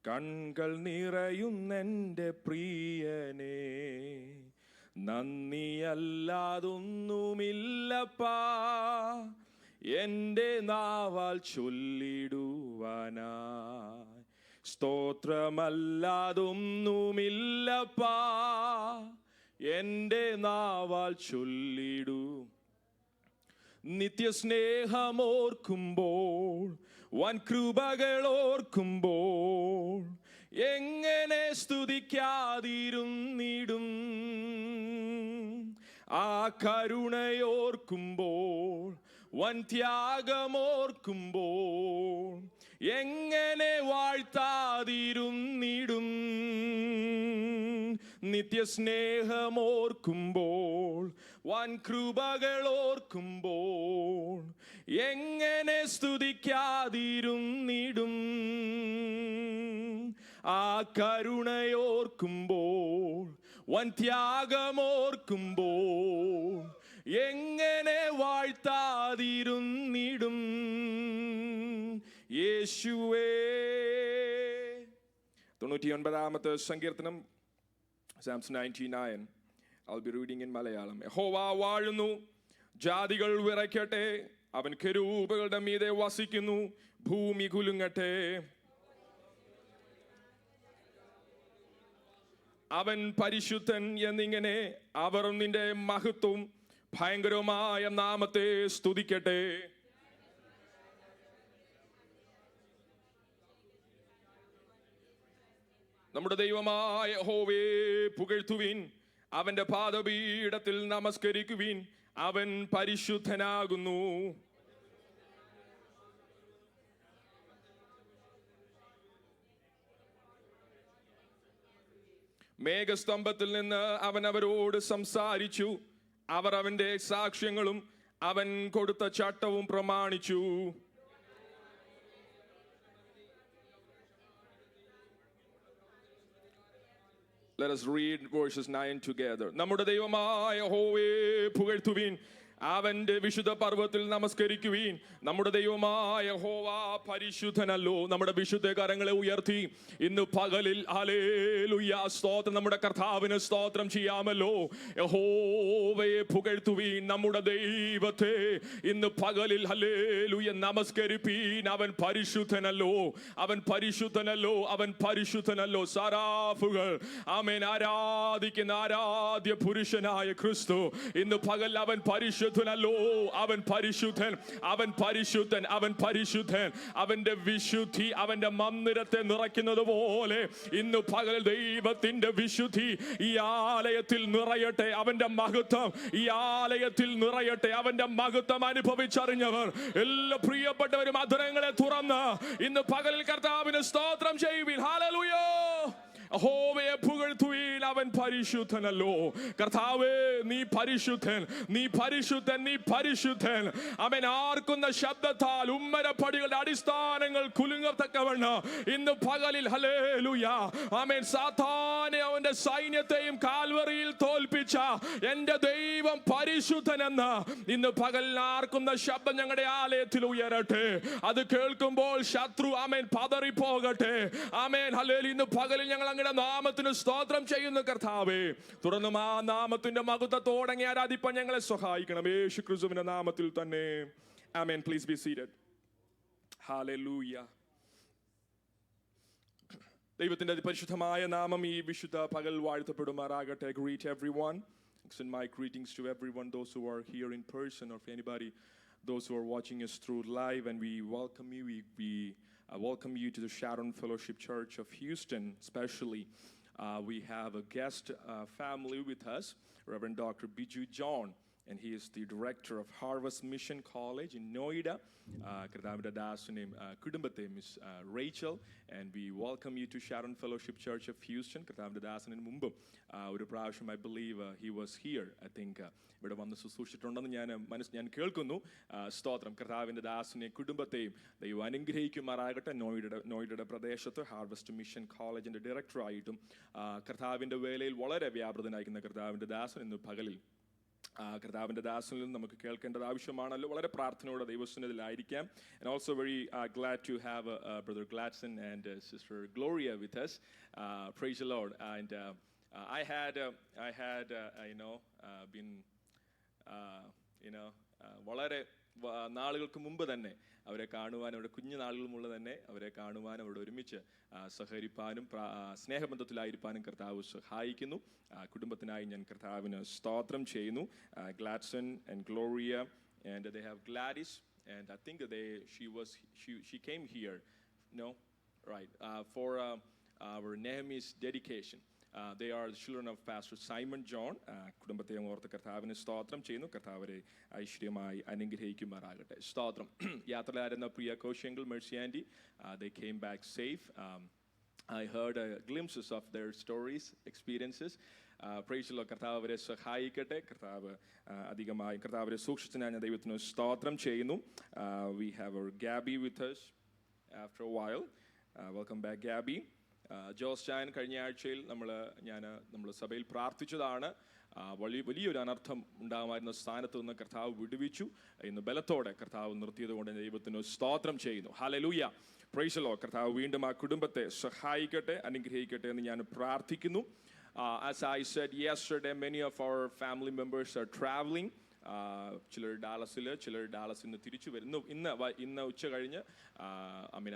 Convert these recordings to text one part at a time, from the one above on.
കൺകൾ നിറയുന്നെൻ്റെ പ്രിയനേ, നന്ദിയല്ലാതൊന്നുമില്ലപ്പാ എൻ്റെ നാവാൽ ചൊല്ലിടുവാനായി. സ്തോത്രമല്ലാതൊന്നുമില്ലപ്പാ എൻ്റെ നാവാൽ ചൊല്ലിടൂ. നിത്യസ്നേഹമോർക്കുമ്പോൾ, വൻ കൃപകൾ ഓർക്കുമ്പോൾ, എങ്ങനെ സ്തുതിക്കാതിരുന്നിടും. ആ കരുണയോർക്കുമ്പോൾ, വൻ ത്യാഗമോർക്കുമ്പോൾ, എങ്ങനെ വാഴ്ത്താതിരുന്നിടും. നിത്യസ്നേഹമോർക്കുമ്പോൾ, വൻ കൃപകൾ ഓർക്കുമ്പോൾ, എങ്ങനെ സ്തുതിക്കാതിരുന്നിടും. ആ കരുണയോർക്കുമ്പോൾ, വൻ ത്യാഗമോർക്കുമ്പോൾ, എങ്ങനെ വാഴ്ത്താതിരുന്നിടും. യേശുവേ. 99-ാമത്തെ സങ്കീർത്തനം, Psalms 99. I'll be reading in Malayalam. യഹോവ വാഴുന്നു, ജാതികൾ വിറയ്ക്കട്ടെ, അവൻ കെരൂബുകളുടെ മീതെ വസിക്കുന്നു, ഭൂമി കുലുങ്ങട്ടെ. അവൻ പരിശുദ്ധൻ എന്നിങ്ങനെ അവർ നിന്റെ മഹത്വം ഭയങ്കരമായ നാമത്തെ സ്തുതിക്കട്ടെ. നമ്മുടെ ദൈവമായ യഹോവയെ പുകഴ്ത്തുവിൻ, അവന്റെ പാദപീഠത്തിൽ നമസ്കരിക്കുവിൻ, അവൻ പരിശുദ്ധനാകുന്നു. മേഘസ്തംഭത്തിൽ നിന്ന് അവൻ അവരോട് സംസാരിച്ചു, അവർ അവന്റെ സാക്ഷ്യങ്ങളും അവൻ കൊടുത്ത ചട്ടവും പ്രമാണിച്ചു. Let us read verses 9 together. നമ്മുടെ ദൈവമായ യഹോവയെ പുകഴ്ത്തുവിൻ, അവന്റെ വിശുദ്ധ പർവ്വത്തിൽ നമസ്കരിക്കുവിൻ. നമ്മുടെ ദൈവമായ യഹോവ പരിശുദ്ധനല്ലോ. നമ്മുടെ വിശുദ്ധ കരങ്ങളെ ഉയർത്തി ഇന്ന് പകലിൽ ഹല്ലേലൂയ സ്തോത്രം, നമ്മുടെ കർത്താവിന് സ്തോത്രം ചെയ്യാമല്ലോ. യഹോവയെ പുകഴ്ത്തുവിൻ, നമ്മുടെ ദൈവത്തെ ഇന്ന് പകലിൽ ഹല്ലേലൂയ നമസ്കരിപ്പീൻ. അവൻ പരിശുദ്ധനല്ലോ, അവൻ പരിശുദ്ധനല്ലോ, അവൻ പരിശുദ്ധനല്ലോ. സറാഫുകൾ ആമേൻ ആരാധിക്കുന്ന ആരാധ്യ പുരുഷനായ ക്രിസ്തു ഇന്ന് പകൽ അവൻ പരിശുദ്ധനല്ലോ, അവൻ പരിശുദ്ധൻ, അവൻ പരിശുദ്ധൻ, അവൻ പരിശുദ്ധൻ. അവന്റെ വിശുദ്ധി അവന്റെ മന്ദിരത്തെ നിറയ്ക്കുന്നത് പോലെ ഇന്ന് പകൽ ദൈവത്തിന്റെ വിശുദ്ധി ഈ ആലയത്തിൽ നിറയട്ടെ. അവന്റെ മഹത്വം ഈ ആലയത്തിൽ നിറയട്ടെ. അവന്റെ മഹത്വം അനുഭവിച്ചറിഞ്ഞവർ എല്ലാ പ്രിയപ്പെട്ടവരും അധരങ്ങളെ തുറന്ന് ഇന്ന് പകലിൽ കർത്താവിന് സ്തോത്രം ചെയ്യുവിൻ. ഹല്ലേലൂയ. യഹോവയെ പുകഴ്ത്തുവിൻ, അവൻ പരിശുദ്ധനല്ലോ. കർത്താവേ നീ പരിശുദ്ധൻ, നീ പരിശുദ്ധൻ, നീ പരിശുദ്ധൻ. അവൻ ആർക്കുന്ന ശബ്ദത്താൽ ഉമ്മരപ്പടികളുടെ അടിസ്ഥാനങ്ങൾ കുലുങ്ങത്തക്കവണ്ണം ഇന്ന് പകലിൽ ഹല്ലേലൂയ ആമേൻ സാത്താനെ അവന്റെ സൈന്യത്തെയും കാൽവറിയിൽ തോൽപ്പിച്ച എന്റെ ദൈവം പരിശുദ്ധനെന്ന് ഇന്ന് പകൽ ആർക്കുന്ന ശബ്ദം ഞങ്ങളുടെ ആലയത്തിൽ ഉയരട്ടെ. അത് കേൾക്കുമ്പോൾ ശത്രു ആമേൻ പതറിപ്പോകട്ടെ. Amen hallelujah. ഇന്ന് പകലിൽ ഞങ്ങൾ നാമത്തിന് സ്തോത്രം ചെയ്യുന്നു കർത്താവേ. തുടർന്നും ആ നാമത്തിന്റെ മഹത്വത്തോടെ ആരാധിപ്പാൻ ഞങ്ങളെ സഹായിക്കണം യേശു ക്രിസ്തുവിന്റെ നാമത്തിൽ തന്നെ. Amen. Please be seated. Hallelujah. ദൈവത്തിന്റെ പരിശുദ്ധമായ നാമം ഈ വിശുദ്ധ പകൽ വാഴ്ത്തപ്പെടുമാറാകട്ടെ. Greet everyone. Extend my greetings to everyone, those who are here in person or if anybody, those who are watching us through live, and we welcome you. We welcome you to the Sharon Fellowship Church of Houston. Especially, we have a guest family with us, Reverend Dr. Biju John, and he is the director of Harvest Mission College in Noida. Kardavida Das name Kudumbate Miss Rachel, and we welcome you to Sharon Fellowship Church of Houston. Kardavida Das in Mumbai. Uru prasham I believe he was here. I think ഇവിടെ വന്ന് ശുശ്രൂഷിച്ചിട്ടുണ്ടെന്ന് ഞാൻ കേൾക്കുന്നു. സ്തോത്രം. കർത്താവിൻ്റെ ദാസനെ കുടുംബത്തെയും ദൈവം അനുഗ്രഹിക്കുമാറാകട്ടെ. നോയിഡയുടെ പ്രദേശത്ത് ഹാർവസ്റ്റ് മിഷൻ കോളേജിൻ്റെ ഡയറക്ടറായിട്ടും കർത്താവിൻ്റെ വേലയിൽ വളരെ വ്യാപൃതനായിരിക്കുന്ന കർത്താവിൻ്റെ ദാസൻ ഇന്ന് പകലിൽ കർത്താവിൻ്റെ ദാസനിൽ നിന്ന് നമുക്ക് കേൾക്കേണ്ടത് ആവശ്യമാണല്ലോ. വളരെ പ്രാർത്ഥനയോടെ ദൈവസന്നിധിയിലായിരിക്കാം. And also very glad to have Brother Gladson and Sister Gloria with us. Praise the Lord. And I had been വളരെ നാളുകൾക്ക് മുമ്പ് തന്നെ അവരെ കാണുവാൻ, അവരുടെ കുഞ്ഞു നാളുകൾ മുള്ള തന്നെ അവരെ കാണുവാൻ, അവരോട് ഒരുമിച്ച് സഹകരിപ്പാനും സ്നേഹബന്ധത്തിലായിരിക്കാനും കർത്താവ് സഹായിക്കുന്നു. കുടുംബത്തിനായി ഞാൻ കർത്താവിന് സ്തോത്രം ചെയ്യുന്നു. Gladson and Gloria and they have Gladys, and I think she came here, right, for our Nehemiah's dedication. They are the children of Pastor Simon John. കുടുംബത്തെ ഓർത്ത് കർത്താവിന് സ്തോത്രം ചെയ്യുന്നു. കർത്താവരെ ഐശ്വര്യമായി അനുഗ്രഹിക്കുമാറാകട്ടെ. സ്തോത്രം. യാത്രയിലായിരുന്ന പ്രിയ കോശങ്ങൾ, Mercy aunty, they came back safe. I heard glimpses of their stories, experiences. Praise the Lord. കർത്താവ് അവരെ സഹായിക്കട്ടെ. കർത്താവ് അധികമായി കർത്താവരെ സൂക്ഷിച്ചതിനായി ഞാൻ ദൈവത്തിന് സ്തോത്രം ചെയ്യുന്നു. We have our Gabby with us after a while. Welcome back, Gabby. Jose ചാൻ കഴിഞ്ഞ ആഴ്ചയിൽ നമ്മൾ സഭയിൽ പ്രാർത്ഥിച്ചതാണ്. വലിയൊരു അനർത്ഥം ഉണ്ടാകുമായിരുന്ന സ്ഥാനത്ത് നിന്ന് കർത്താവ് വിടുവിച്ചു. ഇന്ന് ബലത്തോടെ കർത്താവ് നിർത്തിയത് കൊണ്ട് ദൈവത്തിന് സ്തോത്രം ചെയ്യുന്നു. ഹല്ലേലൂയ. Praise the Lord. കർത്താവ് വീണ്ടും ആ കുടുംബത്തെ സഹായിക്കട്ടെ, അനുഗ്രഹിക്കട്ടെ എന്ന് ഞാൻ പ്രാർത്ഥിക്കുന്നു. As I said yesterday, many of our family members are traveling. ചിലർ ഡാലസിൽ നിന്ന് തിരിച്ചു വരുന്നു. ഇന്ന് ഉച്ച കഴിഞ്ഞ്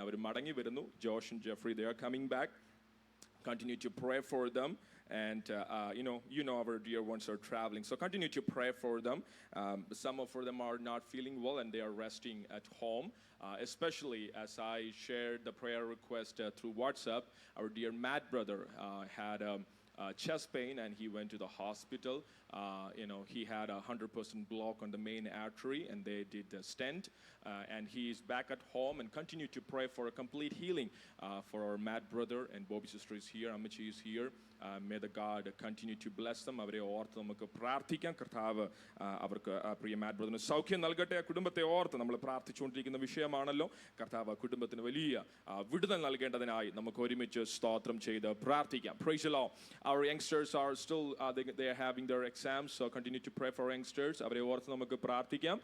അവർ മടങ്ങി വരുന്നു. Josh and Jeffrey, they are coming back. Continue to pray for them. And our dear ones are traveling, so continue to pray for them. Some of them are not feeling well and they are resting at home. Especially as I shared the prayer request through WhatsApp, our dear Matt brother had chest pain and he went to the hospital. He had 100% block on the main artery and they did the stent, and he is back at home. And continue to pray for a complete healing for our Matt brother. And Bobby sister is here, Amachi is here. May the God continue to bless them. അവരെ ഓർത്ത് നമുക്ക് പ്രാർത്ഥിക്കാം. കർത്താവ് അവർക്ക് പ്രിയ മാറ്റ് ബ്രദറിന് സൗഖ്യം നൽകട്ടെ. കുടുംബത്തെ ഓർത്ത് നമ്മൾ പ്രാർത്ഥിച്ചുകൊണ്ടിരിക്കുന്ന വിഷയമാണല്ലോ. കർത്താവ് കുടുംബത്തിന് വലിയ വിടുതൽ നൽകേണ്ടതിനായി നമുക്ക് ഒരുമിച്ച് സ്തോത്രം ചെയ്ത് പ്രാർത്ഥിക്കാം. Praise the Lord. Our youngsters are still they are having their exams, so continue to pray for youngsters. അവരെ ഓർത്ത് നമുക്ക് പ്രാർത്ഥിക്കാം.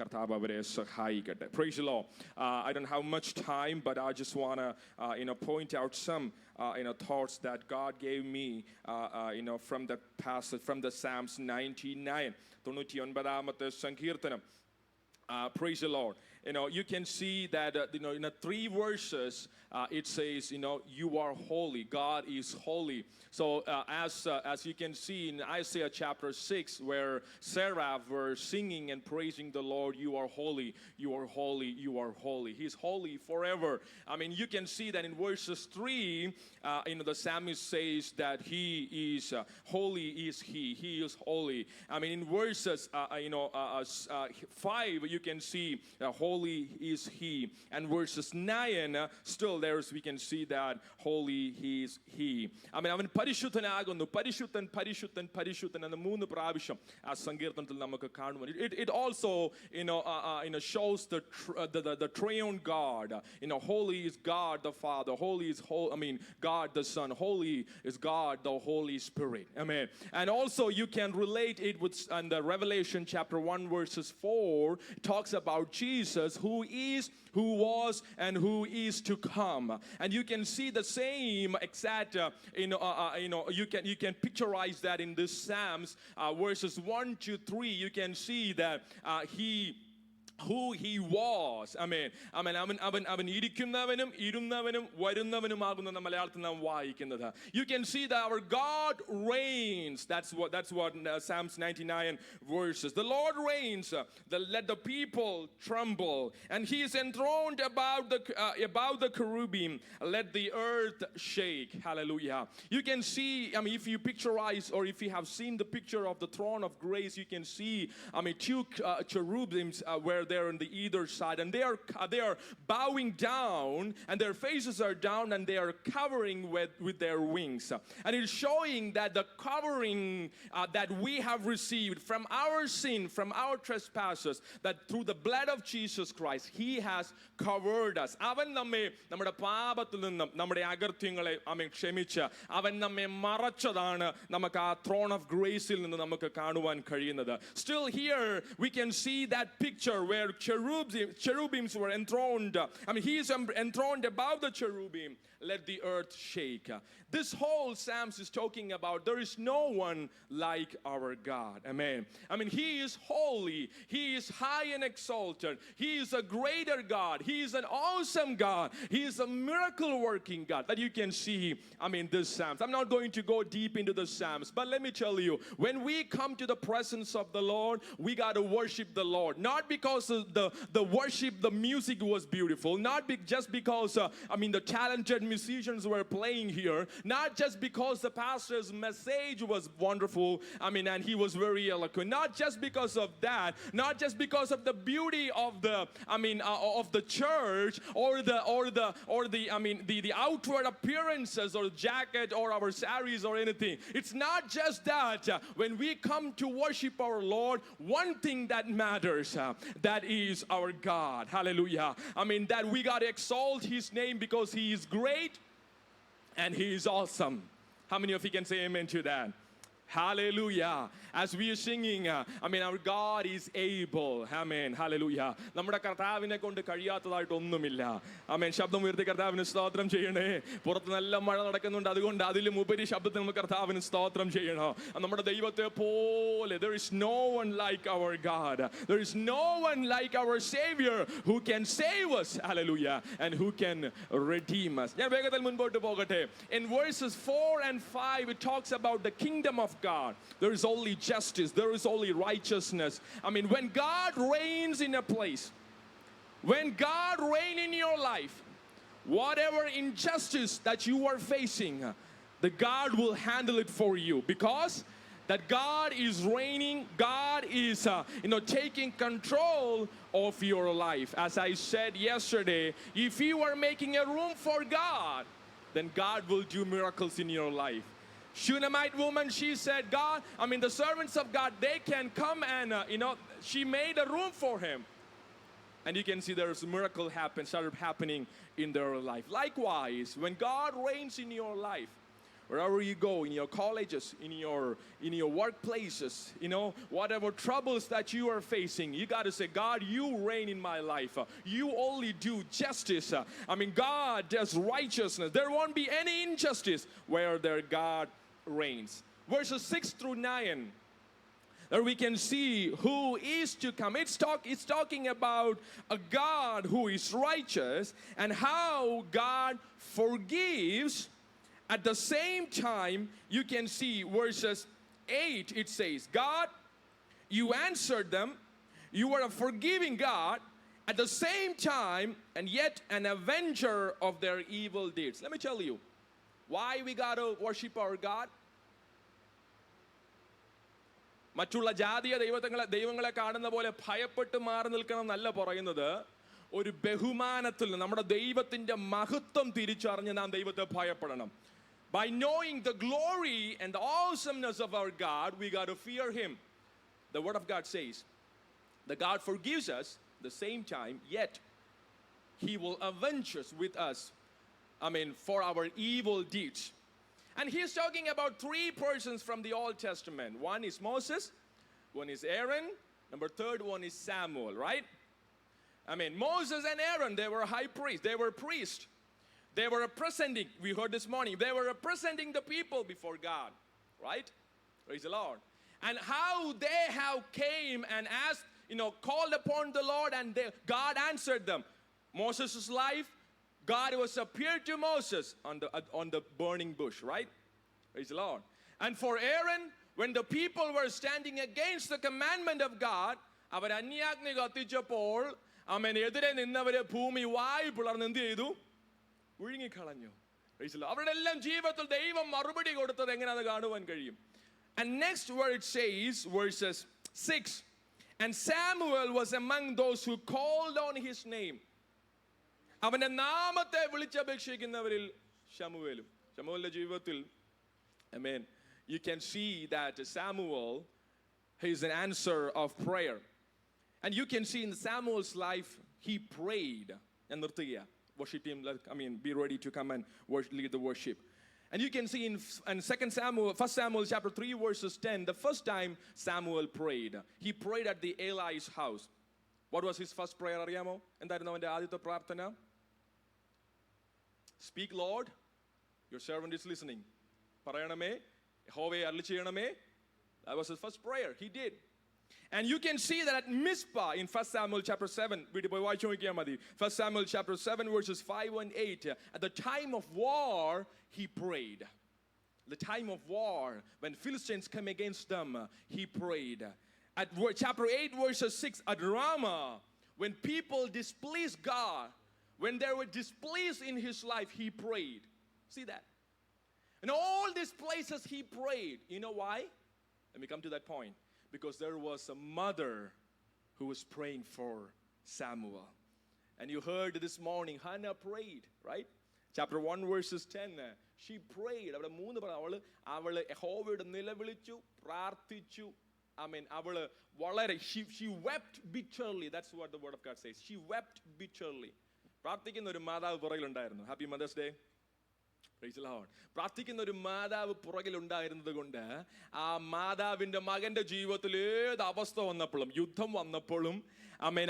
കർത്താവ് അവരെ സഹായിക്കട്ടെ. Praise the Lord. I don't have much time, but I just want to point out some thoughts that God gave me from the passage from the Psalms 99. 99ാമത്തെ സങ്കീർത്തനം. Praise the Lord. You can see that in 3 verses it says you are holy, God is holy. So as you can see in Isaiah chapter 6, where Seraph were singing and praising the Lord, you are holy, you are holy, you are holy. He's holy forever. You can see that in verses 3 the psalmist says that he is holy is he is holy. In verses 5 you can see holy is he, and verses 9 still we can see that holy is he. അവൻ പരിശുദ്ധനാകുന്നു. പരിശുദ്ധൻ പരിശുദ്ധൻ പരിശുദ്ധൻ എന്ന 3 പ്രാവശ്യം ആ സങ്കീർത്തനത്തിൽ നമുക്ക് കാണുവാൻ. It also shows the triune God. Holy is God the Father, holy is God the Son, holy is God the Holy Spirit. Amen. And also you can relate it with the Revelation chapter 1 verses 4. It talks about Jesus who is, who was, and who is to come. And you can see the same exact you can picturize that in this Psalms verses 1 to 3. You can see that who he was. അവൻ ഇരിക്കുന്നവനും ഇരുന്നവനും വരുന്നവനുമാകുന്ന മലയാളത്തിൽ നാം വായിക്കുന്നത്. You can see that our God reigns. That's what Psalms 99 verses. The Lord reigns. Let the people tremble. And he is enthroned above the cherubim. Let the earth shake. Hallelujah. You can see, if you picturize or if you have seen the picture of the throne of grace, you can see 2 cherubims where there on the either side, and they are bowing down, and their faces are down, and they are covering with their wings. And it's showing that the covering that we have received from our sin, from our trespasses, that through the blood of Jesus Christ, He has covered us. അവൻ നമ്മെ നമ്മുടെ പാപത്തിൽ നിന്നും നമ്മുടെ അകൃത്യങ്ങളെ ക്ഷമിച്ച് അവൻ നമ്മെ മറച്ചതാണ് നമുക്ക് ആ throne of graceൽ നിന്ന് നമുക്ക് കാണുവാൻ കഴിയുന്നത്. Still here we can see that picture where cherubims were enthroned. He is enthroned above the cherubim. Let the earth shake. This whole Psalms is talking about there is no one like our God. Amen. He is holy. He is high and exalted. He is a greater God. He is an awesome God. He is a miracle working God that you can see. This Psalms. I'm not going to go deep into the Psalms, but let me tell you, when we come to the presence of the Lord, we got to worship the Lord. Not because the worship, the music was beautiful. Not just because, the talented musicians were playing here. Not just because the pastor's message was wonderful, and he was very eloquent. Not just because of that. Not just because of the beauty of the, of the church or the outward appearances or jacket or our saris or anything. It's not just that. When we come to worship our Lord, one thing that matters, that is our God. Hallelujah. That we got to exalt His name because He is great and He is awesome. How many of you can say amen to that? Hallelujah. As we are singing, our God is able. Amen. Hallelujah. നമ്മുടെ കർത്താവിനെ കൊണ്ട് കഴിയാത്തതായിട്ട് ഒന്നുമില്ല. ശബ്ദം ഉയർത്തി കർത്താവിന് സ്തോത്രം ചെയ്യണേ. പുറത്ത് നല്ല മഴ നടക്കുന്നുണ്ട്, അതുകൊണ്ട് അതിലും ഉപരി ശബ്ദത്തിൽ നമുക്ക് കർത്താവിന് സ്തോത്രം ചെയ്യണം. നമ്മുടെ ദൈവത്തെ പോലെ there is no one like our God. There is no one like our Savior who can save us. Hallelujah. And who can redeem us. ഞാൻ വേഗത്തിൽ മുൻപോട്ട് പോകട്ടെ. In verses 4 and 5 it talks about the kingdom of God. There is only justice. There is only righteousness. When God reigns in a place, when God reigns in your life, whatever injustice that you are facing, the God will handle it for you, because that God is reigning. God is taking control of your life. As I said yesterday, if you are making a room for God, then God will do miracles in your life. Shunammite woman, she said, God, the servants of God, they can come and, she made a room for him. And you can see there's a miracle started happening in their life. Likewise, when God reigns in your life, wherever you go, in your colleges, in your workplaces, whatever troubles that you are facing, you got to say, God, you reign in my life. You only do justice. God does righteousness. There won't be any injustice where their God reigns. Verses 6 through 9. There we can see who is to come. It's talking about a God who is righteous and how God forgives. At the same time, you can see verses 8, it says, God, you answered them. You are a forgiving God. At the same time, and yet an avenger of their evil deeds. Let me tell you, why we got to worship our God? മറ്റുള്ള ജാതീയ ദൈവങ്ങളെ കാണുന്ന പോലെ ഭയപ്പെട്ട് മാറി നിൽക്കണം എന്നല്ല പറയുന്നത്. ഒരു ബഹുമാനത്തിൽ നമ്മുടെ ദൈവത്തിന്റെ മഹത്വം തിരിച്ചറിഞ്ഞ് നാം ദൈവത്തെ ഭയപ്പെടണം. By knowing the glory and the awesomeness of our God, we got to fear Him. The Word of God says that God forgives us at the same time, yet He will avenge us with us, for our evil deeds. And He's talking about three persons from the Old Testament. One is Moses, one is Aaron, third one is Samuel, right? Moses and Aaron, they were high priests, they were priests. They were representing, we heard this morning, they were representing the people before God, right? Praise the Lord. And how they have came and asked, called upon the Lord, and God answered them. Moses' life, God was appeared to Moses on the burning bush, right? Praise the Lord. And for Aaron, when the people were standing against the commandment of God, അവർ അന്യാഗ്നി കത്തിച്ചപ്പോൾ എതിരെ നിന്നവരെ ഭൂമി വായു പിളർന്ന് എന്ത് ചെയ്തു? വിഴുങ്ങിക്കളഞ്ഞു. അവരുടെ എല്ലാം ജീവിതത്തിൽ ദൈവം മറുപടി കൊടുത്തത് എങ്ങനെയാണെന്ന് കാണുവാൻ കഴിയും. And next where it says, verses 6, And Samuel was among those who called on his name. അവന്റെ നാമത്തെ വിളിച്ചപേക്ഷിക്കുന്നവരിൽ ശമൂവേലിന്റെ ജീവിതത്തിൽ, amen, you can see that Samuel, he is an answer of prayer. And you can see in Samuel's life, he prayed. And worship team, be ready to come and lead the worship. And you can see in 1 Samuel chapter 3 verses 10, the first time Samuel prayed, he prayed at the Eli's house. What was his first prayer, അറിയാമോ? എന്തായിരുന്നു അവന്റെ ആദ്യത്തെ പ്രാർത്ഥന? Speak, Lord, your servant is listening. പറയണമേ, യഹോവേ അരുളി ചെയ്യണമേ. That was his first prayer. He did. And you can see that at Mizpah in 1 Samuel chapter 7, 1 Samuel chapter 7 verses 5 and 8, at the time of war, he prayed. The time of war, when Philistines came against them, he prayed. At chapter 8 verses 6, at Ramah, when people displeased God, when they were displeased in his life, he prayed. See that? In all these places he prayed. You know why? Let me come to that point. Because there was a mother who was praying for Samuel. And you heard this morning, Hannah prayed, right? Chapter 1 verses 10, she prayed. അവള് യഹോവയോട് നിലവിളിച്ചു, പ്രാർത്ഥിച്ചു. She wept bitterly. That's what the word of God says. She wept bitterly. പ്രാർത്ഥിക്കുന്ന ഒരു മാതാവ് പുറകിലുണ്ടായിരുന്നു. Happy Mother's Day. പ്രാർത്ഥിക്കുന്ന ഒരു മാതാവ് പുറകിലുണ്ടായിരുന്നത് കൊണ്ട് ആ മാതാവിന്റെ മകന്റെ ജീവിതത്തിൽ ഏത് അവസ്ഥ വന്നപ്പോഴും, യുദ്ധം വന്നപ്പോഴും,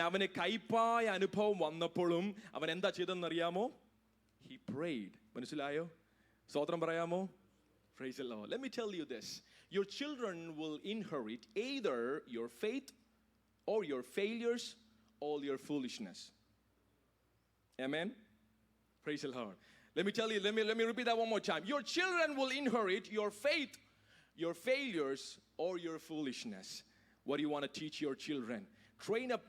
അവന് കൈപ്പായ അനുഭവം വന്നപ്പോഴും അവൻ എന്താ ചെയ്തെന്നറിയാമോ? He prayed. മനസ്സിലായോ? സ്തോത്രം പറയാമോ? Praise the Lord. Let me tell you this. Your children will inherit either your faith or your failures or your foolishness. Amen. Praise the Lord. Let me tell you, let me repeat that one more time. Your children will inherit your faith, your failures, or your foolishness. What do you want to teach your children? Train up,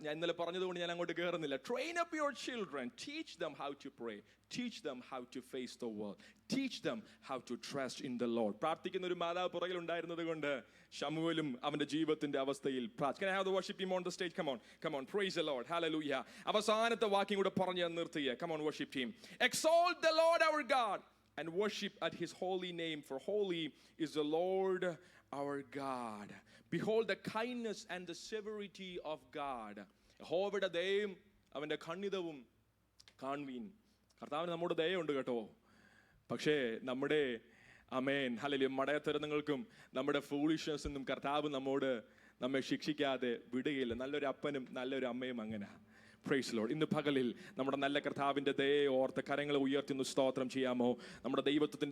train up your children. Teach them how to pray. Teach them how to face the world. Teach them how to trust in the Lord. പ്രാർത്ഥിക്കുന്ന ഒരു മാതാവ് പുറകിൽ ഉണ്ടായിരുന്നത് കൊണ്ട് ശമൂവേലും അവന്റെ ജീവിതത്തിന്റെ അവസ്ഥയിൽ. Can I have the worship team on the stage? Come on, praise the Lord, hallelujah. അവസാനത്തെ വാക്യം കൂടെ പറഞ്ഞു നിർത്തിയേ. Come on, worship team. Exalt the Lord our God and worship at his holy name, for holy is the Lord our God. Behold the kindness and the severity of God. യഹോവയുടെ ദയയും അവന്റെ ഖണ്ഡിതവും കാണുവീൻ. കർത്താവിന് നമ്മുടെ ദയയുണ്ട് കേട്ടോ. പക്ഷേ നമ്മുടെ ഹല്ലേലൂയ മടയത്തരങ്ങൾക്കും നമ്മുടെ ഫൂളിഷ്നെസ്സിനും കർത്താവ് നമ്മെ ശിക്ഷിക്കാതെ വിടുകയില്ല. നല്ലൊരു അപ്പനും നല്ലൊരു അമ്മയും അങ്ങനെ. Praise the Lord. ഇന്ന് പകലിൽ നമ്മുടെ നല്ല കർത്താവിന്റെ ദയയെ ഓർത്ത് കരങ്ങളെ ഉയർത്തി സ്തോത്രം ചെയ്യാമോ? നമ്മുടെ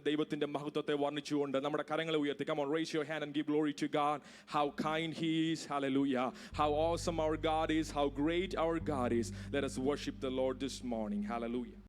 ദൈവത്തിന്റെ മഹത്വത്തെ വർണ്ണിച്ചുകൊണ്ട് നമ്മുടെ കരങ്ങളെ ഉയർത്തി. Come on, raise your hand and give glory to God. How kind he is. Hallelujah. How awesome our God is. How great our God is. Let us worship the Lord this morning. Hallelujah.